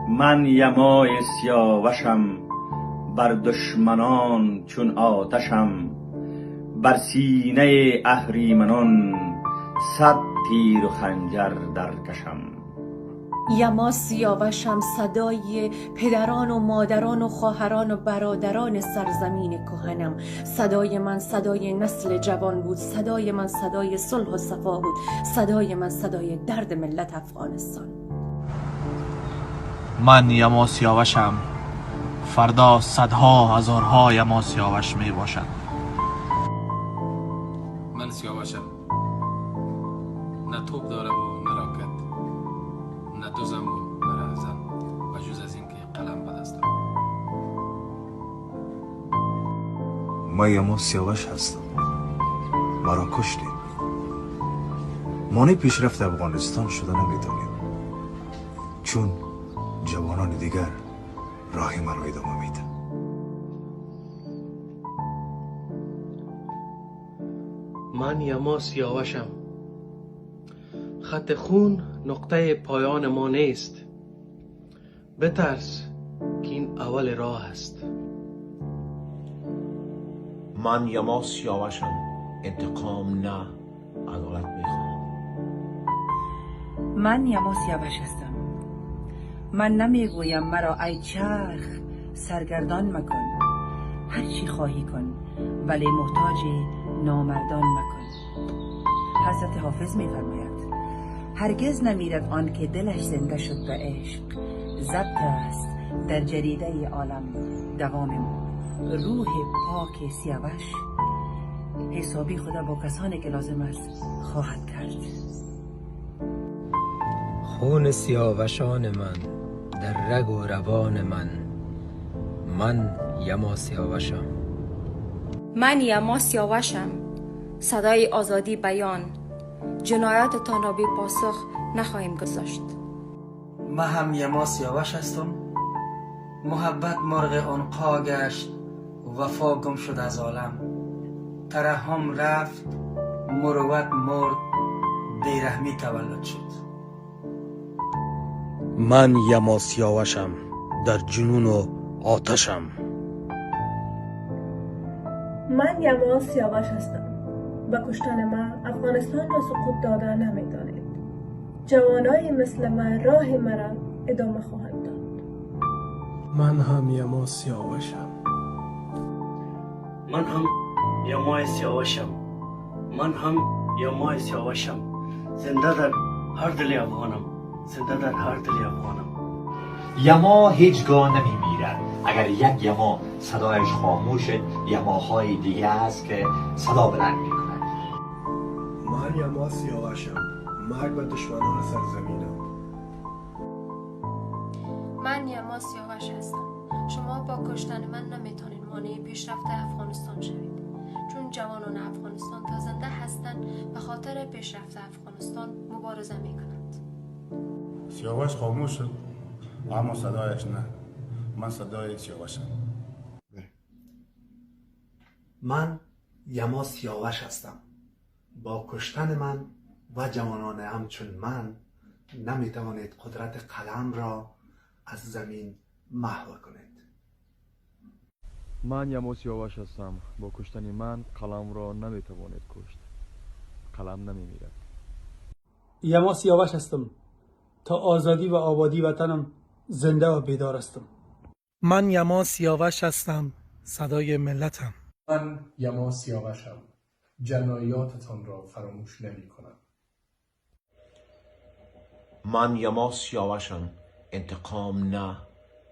من یمای سیاوشم، بر دشمنان چون آتشم. بر سینه اهریمنان صد تیر و خنجر درکشم. یما سیاوشم، صدای پدران و مادران و خواهران و برادران سرزمین کهنم. صدای من صدای نسل جوان بود، صدای من صدای صلح و صفا بود، صدای من صدای درد ملت افغانستان. من یما سیاوشم، فردا صدها هزارها یما سیاوش می باشد. من سیاوشم، نه توپ داره و نه راکت، نه دوزم و نه رهزن، و جز از این که قلم به دستم. من یما سیاوش هستم. مرا کشتید. مانع پیشرفت افغانستان شده نمیتونیم، چون جوانان دیگر راهی مرا ادامه میده. من یما سیاوشم. خط خون نقطه پایان ما نیست. بترس که این اول راه است. من یما سیاوشم، انتقام نه، عدالت میخوام. من یما سیاوش هستم. من نمیگویم مرا ای چرخ سرگردان مکن، هر چی خواهی کن ولی محتاج نامردان مکن. حضرت حافظ میفرماید هرگز نمیرد آن که دلش زنده شد به عشق. ضبط است در جریده عالم دوام ما. روح پاک سیاوش حسابی خدا با کسانی که لازم است خواهد کرد. خون سیاوشان من در رگ و روان من. من یما سیاوشم. من یما سیاوشم، صدای آزادی بیان. جنایاتتان را بی پاسخ نخواهیم گذاشت. من هم یما سیاوش هستم. محبت مرغ عنقا گشت، وفا گم شد از عالم. ترحم رفت، مروت مرد، بیرحمی تولد شد. من یما سیاوشم، در جنون و آتشم. من یما سیاوش هستم. با کشتن من افغانستان را سقوط داده نمیدانید. جوانایی مثل من راه مرا ادامه خواهد داد. من هم یما سیاوشم. من هم یما سیاوشم. من هم یما سیاوشم. زنده در هر دل افغانم. زنده در هر دل افغانم. یما هیچگاه نمی میرد. اگر یک یما صدایش خاموش، یماهای دیگه است که صدا بلند می کند. من یما سیاوشم. مرگ و دشمنان سرزمینم. من یما سیاوش هستم. شما با کشتن من نمیتونید مانع پیشرفت افغانستان شوید، چون جوانان افغانستان تا زنده هستند به خاطر پیشرفت افغانستان مبارزه میکنند. سیاوش خاموش شد اما صدایش نه. من صدای سیاوشم. من یما سیاوش هستم. با کشتن من و جوانان همچون من نمیتوانید قدرت قلم را از زمین محو کنید. من یما سیاوش هستم. با کشتن من قلم را نمیتوانید کشت. قلم نمیمیرد. یما سیاوش هستم. تا آزادی و آبادی وطنم زنده و بیدار هستم. من یما سیاوش هستم. صدای ملتم. من یما سیاوشم. جنایاتتان را فراموش نمی کنم. من یما سیاوشم، انتقام نه،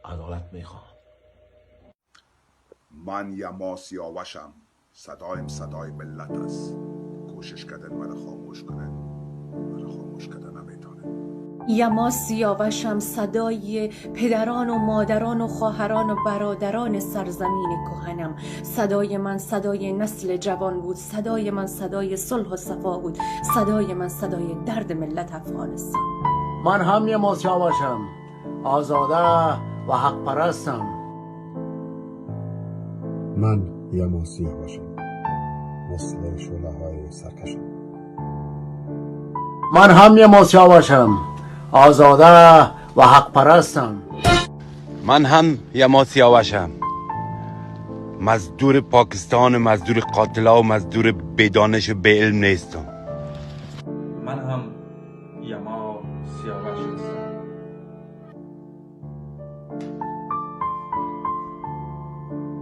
عدالت میخوام. من یما سیاوشم. صدایم صدای ملت است. کوشش کردن مرا خاموش کنه، مرا خاموش کردن نمیتونه. یما سیاوشم، صدای پدران و مادران و خواهران و برادران سرزمین کهنم. صدای من صدای نسل جوان بود، صدای من صدای صلح و صفا بود، صدای من صدای درد ملت افغانستان. من هم یما سیاوشم، آزاده و حق پرستم. من یما سیاوشم، مثل شعله‌های سرکشم. من هم یما سیاوشم، آزاده و حق پرستم. من هم یما سیاوشم، مزدور پاکستان، مزدور قاتلا و مزدور بدانش و به علم نیستم. من هم یما سیاوش هستم.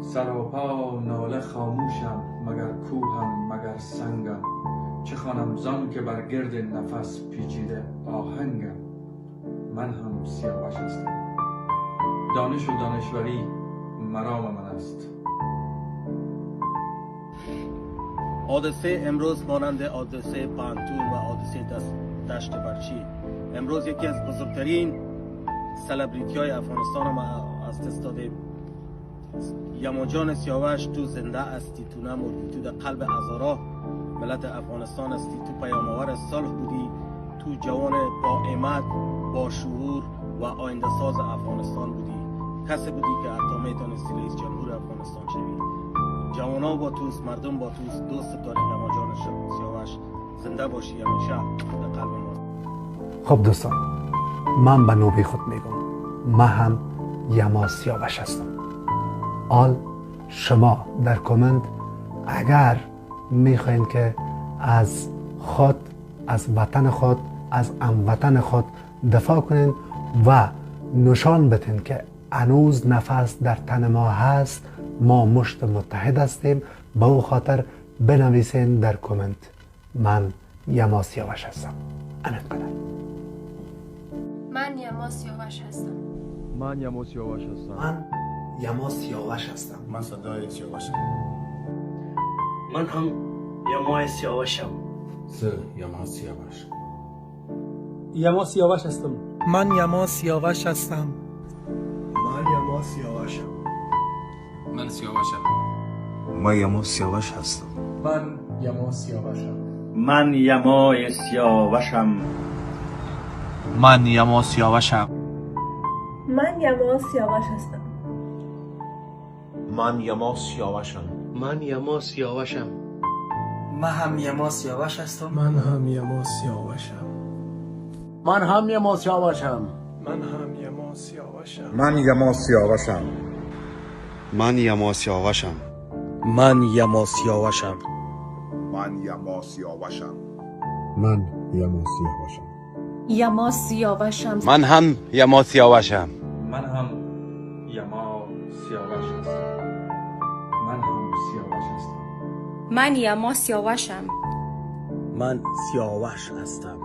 سراپا ناله خاموشم، مگر کوهم مگر سنگم. چه خوانم زان که بر گرد نفس پیچیده آهنگم. من هم سیاوش هستم، دانش و دانشوری مرام من است. حادثه امروز مانند حادثه پانتون و حادثه دشت برچی امروز یکی از بزرگترین سلبریتی های افغانستان ما از دست داده. یما جان سیاوش تو زنده هستی، تو نمردی، تو در قلب هزارا ملت افغانستان هستی، تو پیام‌آور صلح بودی، تو جوان با همت، با شعور و آینده ساز افغانستان بودی. کسی بودی که حتی میتونستی رئیس جمهور افغانستان شوی. جوانا با توست، مردم با توست، دوست داریم. یما جان سیاوش زنده باشی همیشه در قلب ما. خب دوستان، من به نوبه خود میگم من هم یما سیاوش هستم. آل شما در کامنت اگر میخواین که از خود، از وطن خود، از هموطن خود دفاع کنین و نشان بدین که هنوز نفس در تن ما هست، ما مشت متحد هستیم، به او خاطر بنویسین در کامنت من یما سیاوش هستم. امید کنم. من یما سیاوش هستم. من یما سیاوش هستم. من یما سیاوش هستم. من صدای سیاوشم. من هم یما سیاوشم. یما سیاوش. یما سیاوش هستم. من یما سیاوش هستم. من یما سیاوشم. من سیاوشم. من یما سیاوش هستم. من یما سیاوشم. من یما سیاوشم. من یما سیاوشم. من یما سیاوش هستم. من یما سیاوشم. من یما سیاوشم. من هم یما سیاوش هستم. من هم یما سیاوشم. من هم یما سیاوشم. من هم یما سیاوشم. من یما سیاوشم. من یما سیاوشم. من یما سیاوشم. من یما سیاوشم. من یما سیاوشم. یما سیاوشم. من هم یما سیاوشم. من هم یما سیاوش هستم. من هم سیاوش هستم. من یما سیاوشم. من سیاوش هستم.